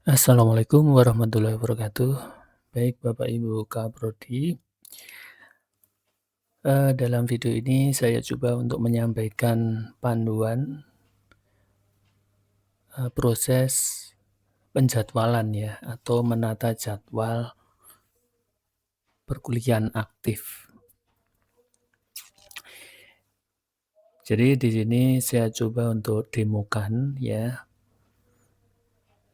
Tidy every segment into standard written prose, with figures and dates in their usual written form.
Assalamualaikum warahmatullahi wabarakatuh. Baik Bapak Ibu Kaprodi, dalam video ini saya coba untuk menyampaikan panduan, proses penjadwalan ya, atau menata jadwal perkuliahan aktif. Jadi di sini saya coba untuk demokan ya,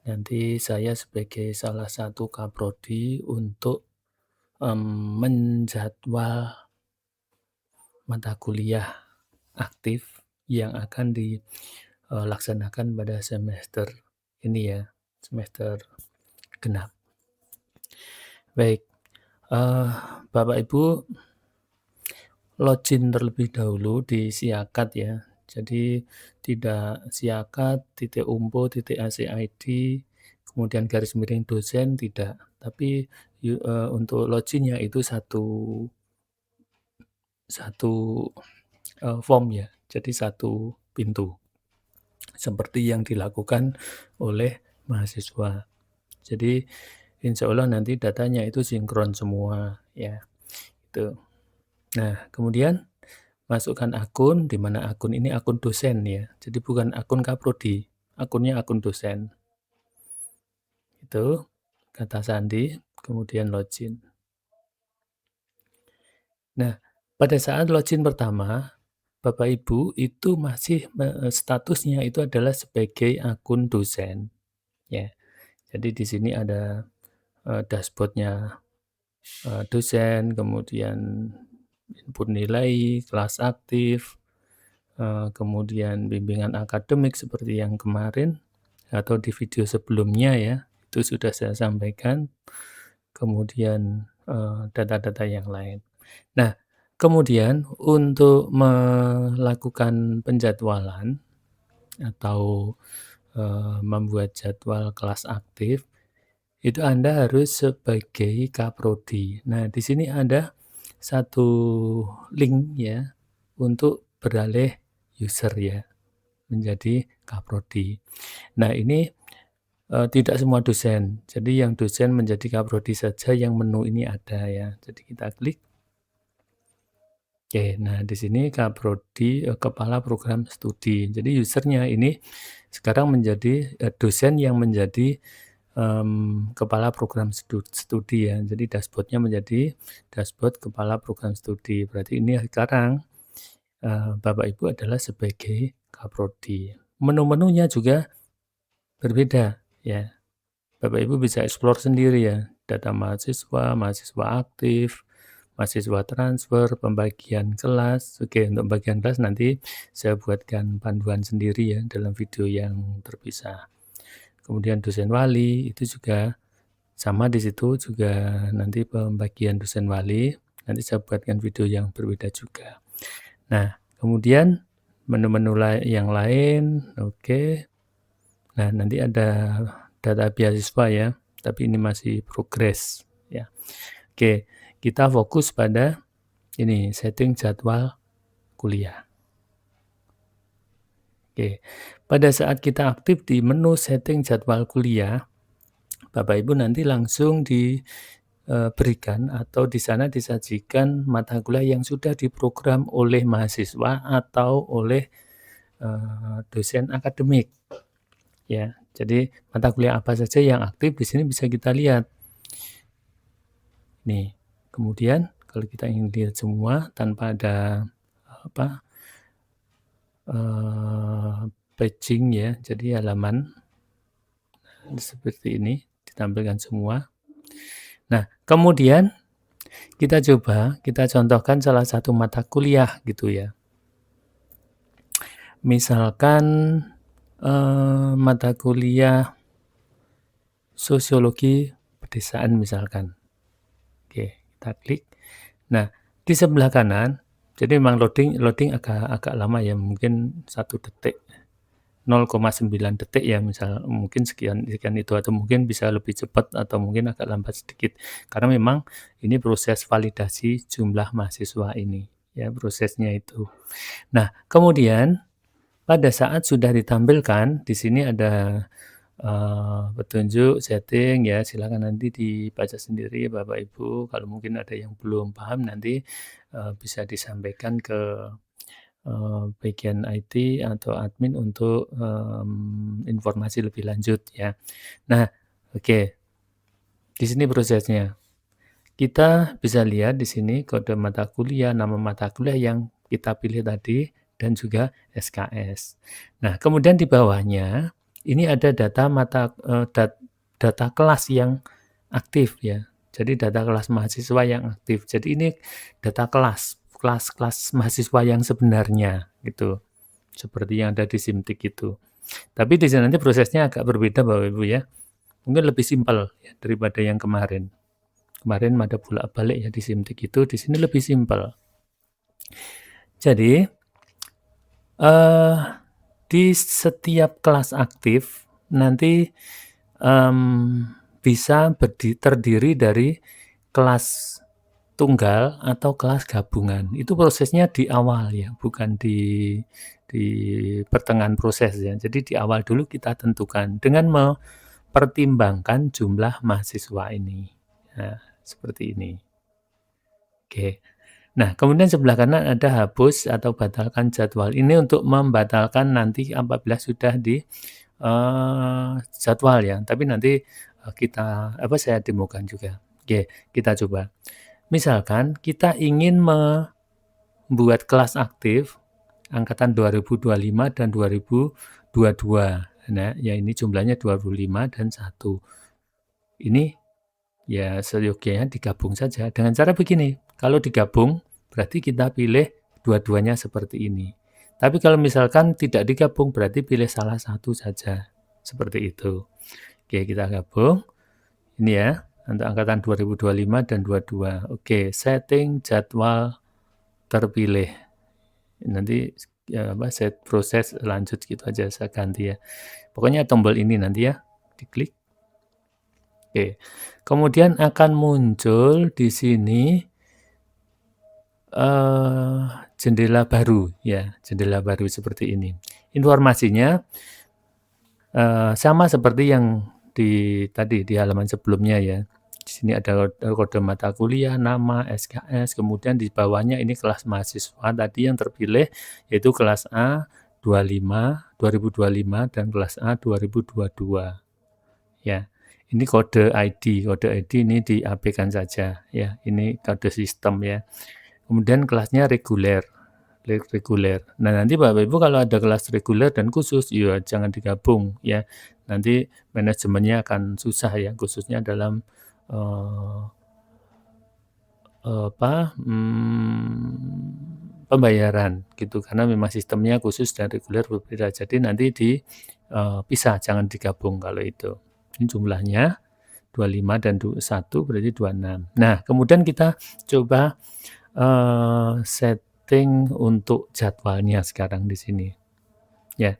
nanti saya sebagai salah satu kaprodi untuk, menjadwal mata kuliah aktif yang akan dilaksanakan pada semester ini ya, semester genap. Baik, Bapak Ibu login terlebih dahulu di Siakat ya. Jadi tidak siakat.umpo.ac.id kemudian garis miring dosen tidak, tapi untuk loginnya itu satu form ya, jadi satu pintu. Seperti yang dilakukan oleh mahasiswa. Jadi insya Allah nanti datanya itu sinkron semua ya. Itu. Nah, kemudian masukkan akun, di mana akun ini akun dosen ya. Jadi bukan akun kaprodi, akunnya akun dosen. Itu kata sandi, kemudian login. Nah, pada saat login pertama, Bapak Ibu itu masih statusnya itu adalah sebagai akun dosen ya. Jadi di sini ada dashboard-nya dosen, kemudian input nilai, kelas aktif, kemudian bimbingan akademik seperti yang kemarin atau di video sebelumnya ya, itu sudah saya sampaikan, kemudian data-data yang lain. Nah, kemudian untuk melakukan penjadwalan atau membuat jadwal kelas aktif, itu Anda harus sebagai kaprodi. Nah, di sini ada satu link ya untuk beralih user ya menjadi kaprodi. Nah, ini tidak semua dosen. Jadi yang dosen menjadi kaprodi saja yang menu ini ada ya. Jadi kita klik. Oke, nah di sini kaprodi kepala program studi. Jadi usernya ini sekarang menjadi dosen yang menjadi kepala program studi ya. Jadi dashboard-nya menjadi dashboard kepala program studi. Berarti ini sekarang Bapak Ibu adalah sebagai kaprodi. Menu-menunya juga berbeda ya. Bapak Ibu bisa explore sendiri ya. Data mahasiswa, mahasiswa aktif, mahasiswa transfer, pembagian kelas. Oke, untuk bagian kelas nanti saya buatkan panduan sendiri ya dalam video yang terpisah. Kemudian dosen wali itu juga sama di situ juga nanti pembagian dosen wali, nanti saya buatkan video yang berbeda juga. Nah, kemudian menu-menu yang lain, oke. Nah, nanti ada data beasiswa ya, tapi ini masih progres ya. Oke, kita fokus pada ini setting jadwal kuliah. Oke, pada saat kita aktif di menu setting jadwal kuliah, Bapak Ibu nanti langsung diberikan atau di sana disajikan mata kuliah yang sudah diprogram oleh mahasiswa atau oleh dosen akademik. Ya, jadi mata kuliah apa saja yang aktif di sini bisa kita lihat. Nih, kemudian kalau kita ingin lihat semua tanpa ada paging ya, jadi halaman seperti ini ditampilkan semua. Nah, kemudian kita contohkan salah satu mata kuliah gitu ya. Misalkan mata kuliah sosiologi pedesaan misalkan. Oke, kita klik. Nah, di sebelah kanan, jadi memang loading agak lama ya, mungkin 1 detik, 0,9 detik ya, misal mungkin sekian itu, atau mungkin bisa lebih cepat atau mungkin agak lambat sedikit. Karena memang ini proses validasi jumlah mahasiswa ini, ya prosesnya itu. Nah, kemudian pada saat sudah ditampilkan, di sini ada petunjuk, setting ya silakan nanti dibaca sendiri Bapak Ibu, kalau mungkin ada yang belum paham nanti, bisa disampaikan ke, bagian IT atau admin untuk, informasi lebih lanjut ya. Nah, oke, di sini prosesnya. Kita bisa lihat di sini kode mata kuliah, nama mata kuliah yang kita pilih tadi, dan juga SKS. Nah, kemudian di bawahnya, ini ada data data kelas yang aktif ya. Jadi data kelas mahasiswa yang aktif. Jadi ini data kelas mahasiswa yang sebenarnya gitu. Seperti yang ada di SIMTIK itu. Tapi di sini nanti prosesnya agak berbeda Bapak Ibu ya. Mungkin lebih simpel ya, daripada yang kemarin. Kemarin ada bolak-balik ya di SIMTIK itu, di sini lebih simpel. Jadi, di setiap kelas aktif nanti, bisa terdiri dari kelas tunggal atau kelas gabungan. Itu prosesnya di awal ya, bukan di pertengahan proses ya. Jadi di awal dulu kita tentukan dengan mempertimbangkan jumlah mahasiswa ini. Nah, seperti ini. Oke. Nah, kemudian sebelah kanan ada hapus atau batalkan jadwal. Ini untuk membatalkan nanti apabila sudah di jadwal ya. Tapi nanti saya demokan juga. Oke, kita coba. Misalkan kita ingin membuat kelas aktif angkatan 2025 dan 2022. Nah, ya ini jumlahnya 25 dan 1. Ini ya seyogyanya digabung saja dengan cara begini. Kalau digabung berarti kita pilih dua-duanya seperti ini. Tapi kalau misalkan tidak digabung berarti pilih salah satu saja. Seperti itu. Oke, kita gabung. Ini ya, untuk angkatan 2025 dan 22. Oke, setting jadwal terpilih. Nanti set proses lanjut gitu aja saya ganti ya. Pokoknya tombol ini nanti ya, diklik. Oke. Kemudian akan muncul di sini jendela baru ya, jendela baru seperti ini. Informasinya sama seperti yang tadi di halaman sebelumnya ya. Di sini ada kode mata kuliah, nama, SKS, kemudian di bawahnya ini kelas mahasiswa tadi yang terpilih yaitu kelas A 2025 dan kelas A 2022. Ya. Ini kode ID ini diabaikan saja ya. Ini kode sistem ya. Kemudian kelasnya reguler. Nah, nanti Bapak Ibu kalau ada kelas reguler dan khusus, ya jangan digabung ya. Nanti manajemennya akan susah ya, khususnya dalam pembayaran gitu, karena memang sistemnya khusus dan reguler berbeda. Jadi nanti dipisah, jangan digabung kalau itu. Ini jumlahnya 25 dan 1 berarti 26. Nah, kemudian kita coba setting untuk jadwalnya sekarang di sini. Ya.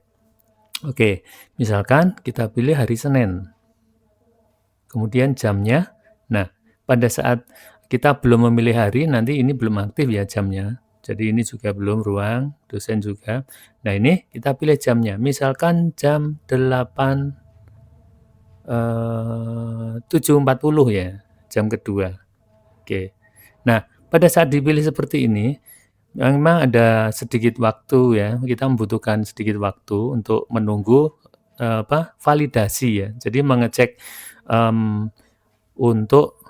Oke, misalkan kita pilih hari Senin. Kemudian jamnya. Nah, pada saat kita belum memilih hari, nanti ini belum aktif ya jamnya. Jadi ini juga belum, ruang dosen juga. Nah, ini kita pilih jamnya. Misalkan jam 7.40 ya, jam kedua. Oke. Nah, pada saat dipilih seperti ini, memang ada sedikit waktu ya, kita membutuhkan sedikit waktu untuk menunggu validasi ya. Jadi mengecek untuk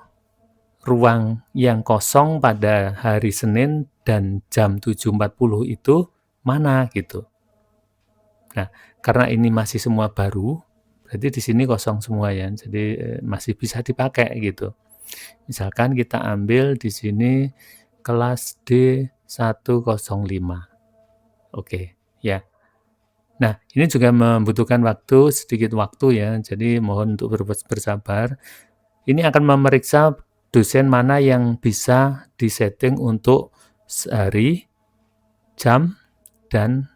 ruang yang kosong pada hari Senin dan jam 7.40 itu mana gitu. Nah, karena ini masih semua baru, berarti di sini kosong semua ya. Jadi masih bisa dipakai gitu. Misalkan kita ambil di sini kelas D105. Oke, ya. Nah, ini juga membutuhkan sedikit waktu ya. Jadi mohon untuk bersabar. Ini akan memeriksa dosen mana yang bisa disetting untuk hari, jam, dan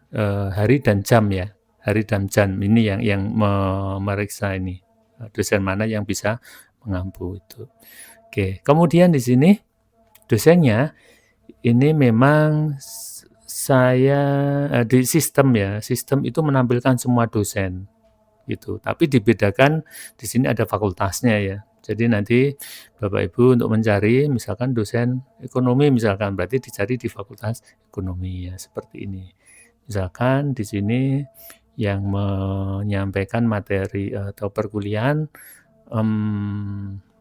hari dan jam ya. Hari dan jam ini yang memeriksa ini. Dosen mana yang bisa mengampu itu. Oke, kemudian di sini dosennya ini memang saya di sistem ya. Sistem itu menampilkan semua dosen. gitu. Tapi dibedakan di sini ada fakultasnya ya. Jadi nanti Bapak Ibu untuk mencari misalkan dosen ekonomi misalkan, berarti dicari di fakultas ekonomi ya, seperti ini. Misalkan di sini yang menyampaikan materi atau perkuliahan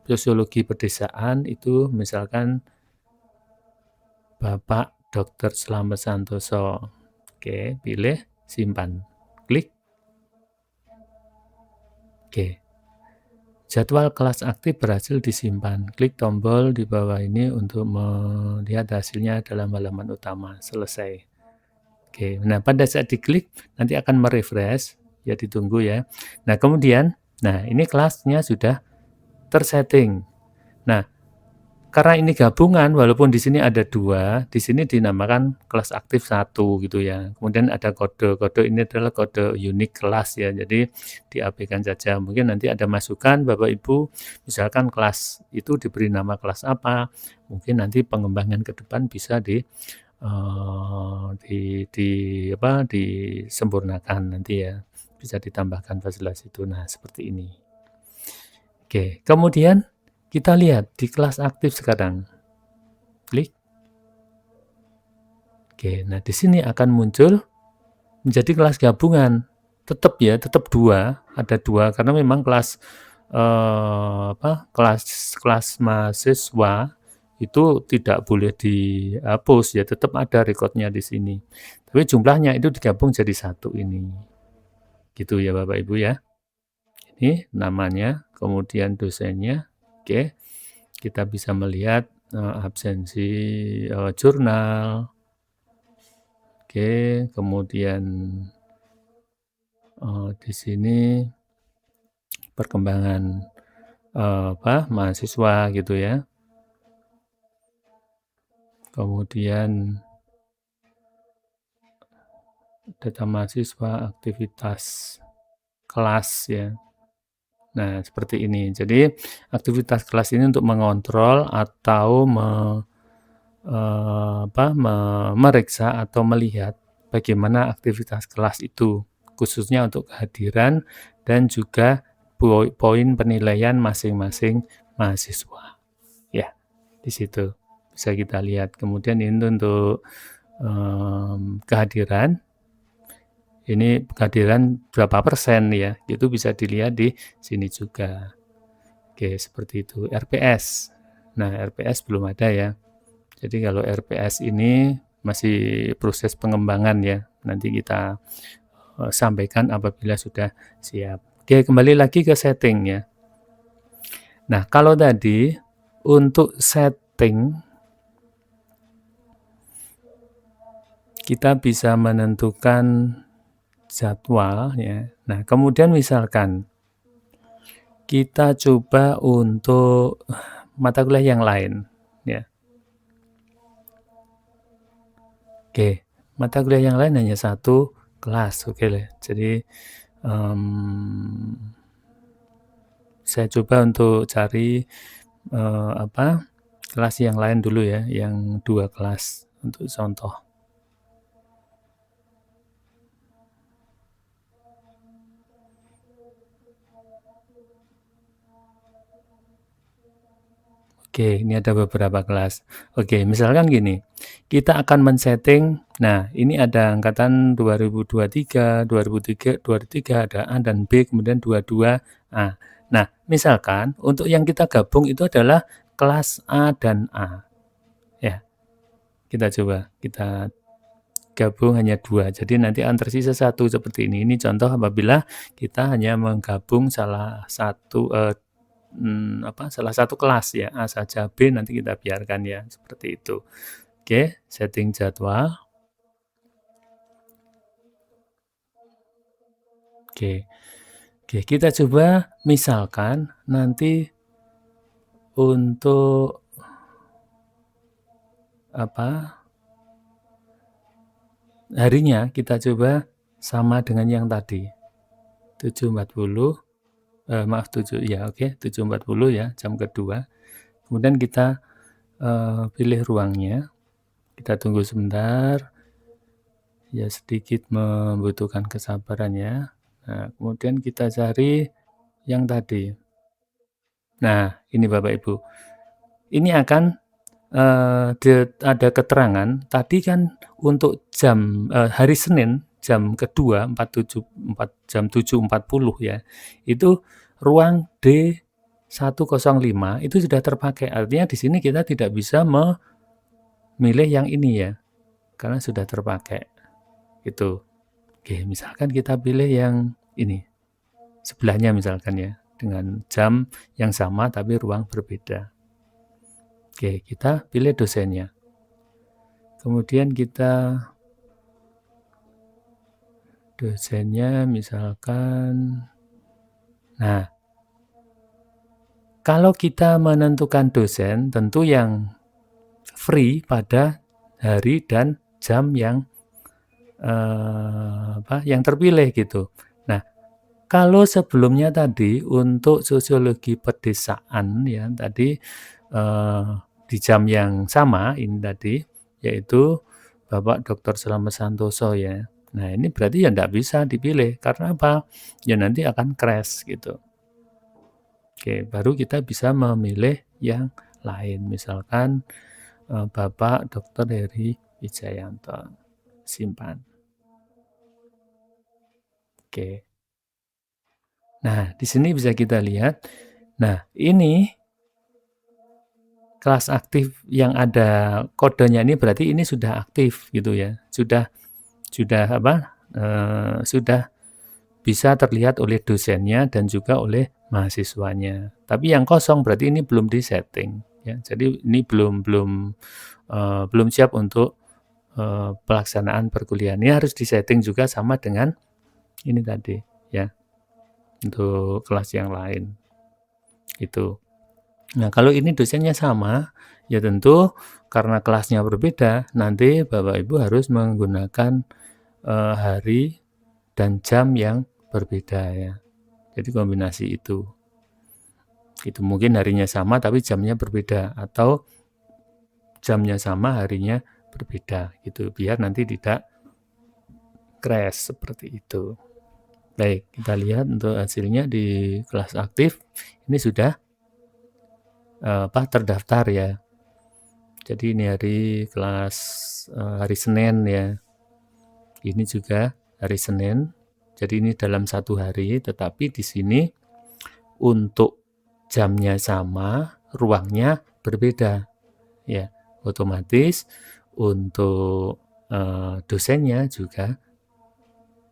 sosiologi pedesaan itu misalkan Bapak Dr. Slamet Santoso. Oke, pilih, simpan, klik. Oke. Jadwal kelas aktif berhasil disimpan. Klik tombol di bawah ini untuk melihat hasilnya dalam halaman utama. Selesai. Oke, nah pada saat diklik nanti akan merefresh, ya ditunggu ya. Nah kemudian, nah ini kelasnya sudah tersetting. Nah, karena ini gabungan, walaupun di sini ada 2, di sini dinamakan kelas aktif 1 gitu ya. Kemudian ada kode, kode ini adalah kode unik kelas ya, jadi diabaikan saja. Mungkin nanti ada masukan Bapak Ibu, misalkan kelas itu diberi nama kelas apa, mungkin nanti pengembangan ke depan bisa disempurnakan nanti ya, bisa ditambahkan fasilitas itu. Nah, seperti ini. Oke, kemudian kita lihat di kelas aktif sekarang. Klik. Oke, nah di sini akan muncul menjadi kelas gabungan. Tetap ya, tetap 2, ada 2 karena memang kelas kelas mahasiswa itu tidak boleh dihapus ya, tetap ada rekodnya di sini. Tapi jumlahnya itu digabung jadi 1 ini. Gitu ya Bapak Ibu ya. Ini namanya, kemudian dosennya. Oke. Kita bisa melihat absensi jurnal. Oke, kemudian di sini perkembangan mahasiswa gitu ya. Kemudian data mahasiswa, aktivitas kelas ya. Nah, seperti ini. Jadi aktivitas kelas ini untuk mengontrol atau memeriksa atau melihat bagaimana aktivitas kelas itu, khususnya untuk kehadiran dan juga poin penilaian masing-masing mahasiswa. Ya, di situ bisa kita lihat. Kemudian ini untuk kehadiran. Ini kehadiran berapa persen ya, itu bisa dilihat di sini juga. Oke, seperti itu. RPS. Nah, RPS belum ada ya. Jadi kalau RPS ini masih proses pengembangan ya. Nanti kita sampaikan apabila sudah siap. Oke, kembali lagi ke setting ya. Nah, kalau tadi untuk setting kita bisa menentukan jadwal ya. Nah, kemudian misalkan kita coba untuk mata kuliah yang lain ya. Oke, mata kuliah yang lain hanya 1 kelas, oke lah. Jadi saya coba untuk cari kelas yang lain dulu ya, yang 2 kelas untuk contoh. Oke, ini ada beberapa kelas. Oke, misalkan gini, kita akan men-setting, nah ini ada angkatan 2023, 2023 ada A dan B, kemudian 22A. Nah, misalkan untuk yang kita gabung itu adalah kelas A dan A. Ya, kita coba, kita gabung hanya 2, jadi nanti akan tersisa 1 seperti ini. Ini contoh apabila kita hanya menggabung salah satu kelas ya, A saja, B nanti kita biarkan ya, seperti itu. Oke, setting jadwal. Oke, kita coba misalkan nanti untuk harinya kita coba sama dengan yang tadi, 7.40. 7 ya, oke, 7.40 ya, jam kedua. Kemudian kita pilih ruangnya, kita tunggu sebentar, ya sedikit membutuhkan kesabaran ya. Nah, kemudian kita cari yang tadi. Nah, ini Bapak Ibu, ini akan, ada keterangan tadi kan untuk hari Senin jam kedua 7.40 ya, itu ruang D105 itu sudah terpakai. Artinya di sini kita tidak bisa memilih yang ini ya, karena sudah terpakai, gitu. Oke, misalkan kita pilih yang ini, sebelahnya misalkan ya, dengan jam yang sama tapi ruang berbeda. Oke, kita pilih dosennya. Kemudian kita dosennya misalkan, nah, kalau kita menentukan dosen tentu yang free pada hari dan jam yang yang terpilih gitu. Nah, kalau sebelumnya tadi untuk sosiologi pedesaan ya tadi di jam yang sama ini tadi, yaitu Bapak Dr. Slamet Santoso ya. Nah, ini berarti ya enggak bisa dipilih, karena apa? Ya nanti akan crash gitu. Oke, baru kita bisa memilih yang lain, misalkan Bapak Dr. Heri Wijayanto, simpan. Oke. Nah, di sini bisa kita lihat, nah ini kelas aktif yang ada kodenya ini berarti ini sudah aktif gitu ya, sudah sudah bisa terlihat oleh dosennya dan juga oleh mahasiswanya. Tapi yang kosong berarti ini belum di-setting ya. Jadi ini belum siap untuk pelaksanaan perkuliahan. Ini harus di-setting juga sama dengan ini tadi ya, untuk kelas yang lain. Itu. Nah, kalau ini dosennya sama, ya tentu karena kelasnya berbeda, nanti Bapak Ibu harus menggunakan hari dan jam yang berbeda ya. Jadi kombinasi itu. Itu mungkin harinya sama tapi jamnya berbeda, atau jamnya sama harinya berbeda gitu, biar nanti tidak crash seperti itu. Baik, kita lihat untuk hasilnya di kelas aktif ini sudah terdaftar ya. Jadi ini hari kelas hari Senin ya. Ini juga hari Senin. Jadi ini dalam satu hari, tetapi di sini untuk jamnya sama, ruangnya berbeda. Ya, otomatis untuk dosennya juga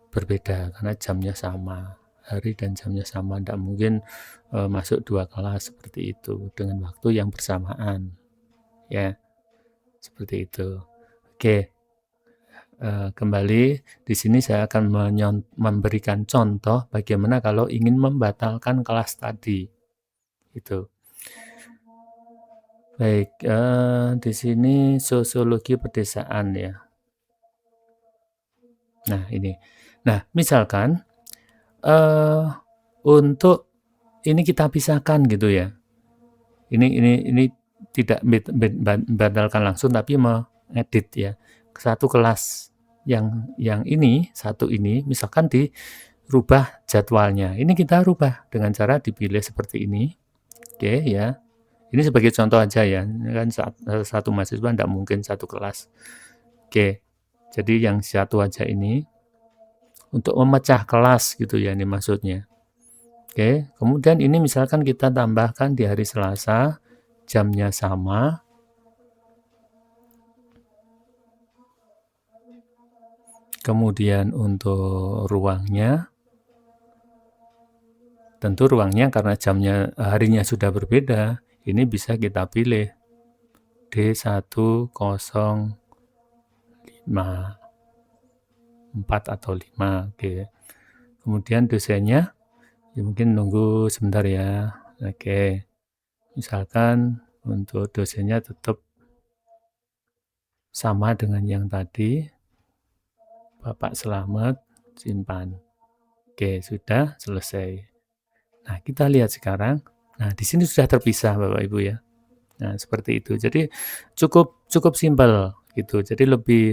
berbeda karena jamnya sama, hari dan jamnya sama. Tidak mungkin masuk dua kelas seperti itu dengan waktu yang bersamaan. Ya, seperti itu. Oke. Kembali di sini saya akan memberikan contoh bagaimana kalau ingin membatalkan kelas tadi, itu. Baik, di sini sosiologi pedesaan ya. Nah ini, nah misalkan untuk ini kita pisahkan gitu ya. Ini tidak membatalkan langsung tapi mengedit ya. Satu kelas yang ini, satu ini misalkan dirubah jadwalnya. Ini kita rubah dengan cara dipilih seperti ini. Oke ya. Ini sebagai contoh aja ya. Ini kan satu mahasiswa tidak mungkin satu kelas. Oke. Jadi yang satu aja ini untuk memecah kelas gitu ya ini maksudnya. Oke, kemudian ini misalkan kita tambahkan di hari Selasa, jamnya sama. Kemudian untuk ruangnya, tentu ruangnya karena jamnya harinya sudah berbeda, ini bisa kita pilih D105, 4 atau 5. Oke. Kemudian dosennya, ya mungkin nunggu sebentar ya. Oke. Misalkan untuk dosennya tetap sama dengan yang tadi, Bapak Slamet, simpan. Oke, sudah selesai. Nah, kita lihat sekarang. Nah, di sini sudah terpisah Bapak Ibu ya. Nah, seperti itu. Jadi cukup simpel gitu. Jadi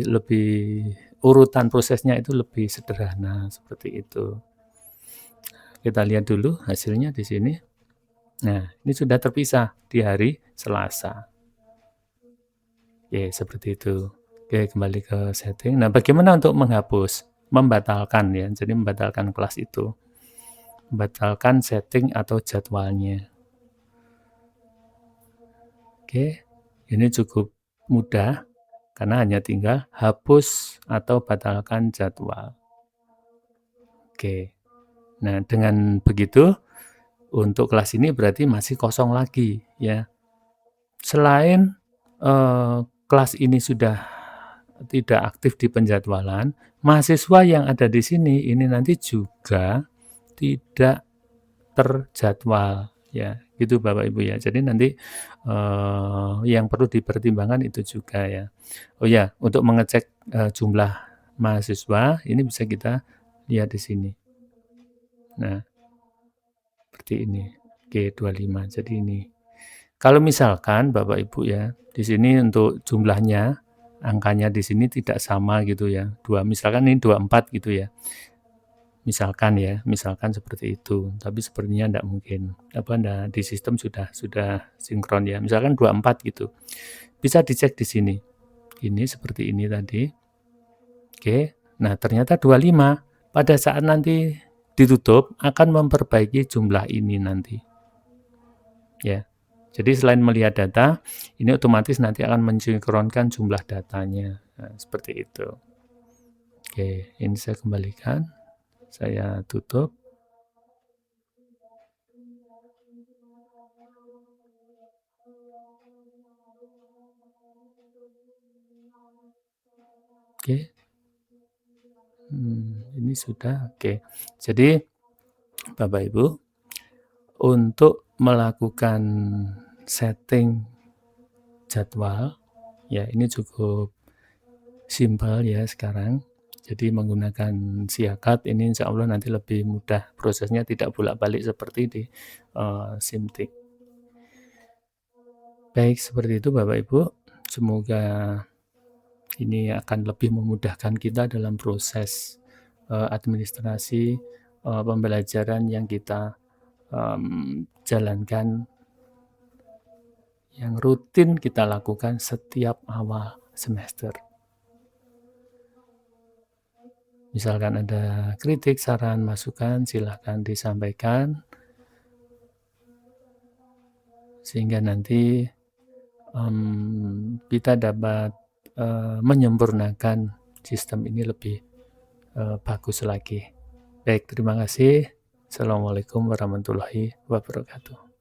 lebih urutan prosesnya itu lebih sederhana seperti itu. Kita lihat dulu hasilnya di sini. Nah, ini sudah terpisah di hari Selasa. Oke, seperti itu. Oke, kembali ke setting. Nah, bagaimana untuk menghapus? Membatalkan ya, jadi membatalkan kelas itu. Membatalkan setting atau jadwalnya. Oke, ini cukup mudah karena hanya tinggal hapus atau batalkan jadwal. Oke, nah dengan begitu untuk kelas ini berarti masih kosong lagi ya. Selain kelas ini sudah tidak aktif di penjadwalan, mahasiswa yang ada di sini ini nanti juga tidak terjadwal ya, gitu Bapak Ibu ya. Jadi nanti yang perlu dipertimbangkan itu juga ya. Oh ya, untuk mengecek jumlah mahasiswa ini bisa kita lihat di sini. Nah, seperti ini. Oke, 25. Jadi ini. Kalau misalkan Bapak Ibu ya, di sini untuk jumlahnya, angkanya di sini tidak sama gitu ya. Misalkan ini 24 gitu ya. Misalkan seperti itu. Tapi sepertinya tidak mungkin. Di sistem sudah sinkron ya. Misalkan 24 gitu. Bisa dicek di sini. Ini seperti ini tadi. Oke. Nah, ternyata 25 pada saat nanti ditutup akan memperbaiki jumlah ini nanti. Ya. Jadi selain melihat data, ini otomatis nanti akan mensinkronkan jumlah datanya. Nah, seperti itu. Oke, ini saya kembalikan. Saya tutup. Oke. Ini sudah. Oke. Jadi Bapak Ibu, untuk melakukan setting jadwal ya ini cukup simpel ya sekarang. Jadi menggunakan Siakat ini insya Allah nanti lebih mudah prosesnya, tidak bolak-balik seperti di SIMTIK. Baik, seperti itu Bapak Ibu. Semoga ini akan lebih memudahkan kita dalam proses administrasi pembelajaran yang kita jalankan, yang rutin kita lakukan setiap awal semester. Misalkan ada kritik, saran, masukan, silahkan disampaikan sehingga nanti kita dapat menyempurnakan sistem ini lebih bagus lagi. Baik, terima kasih. Assalamualaikum warahmatullahi wabarakatuh.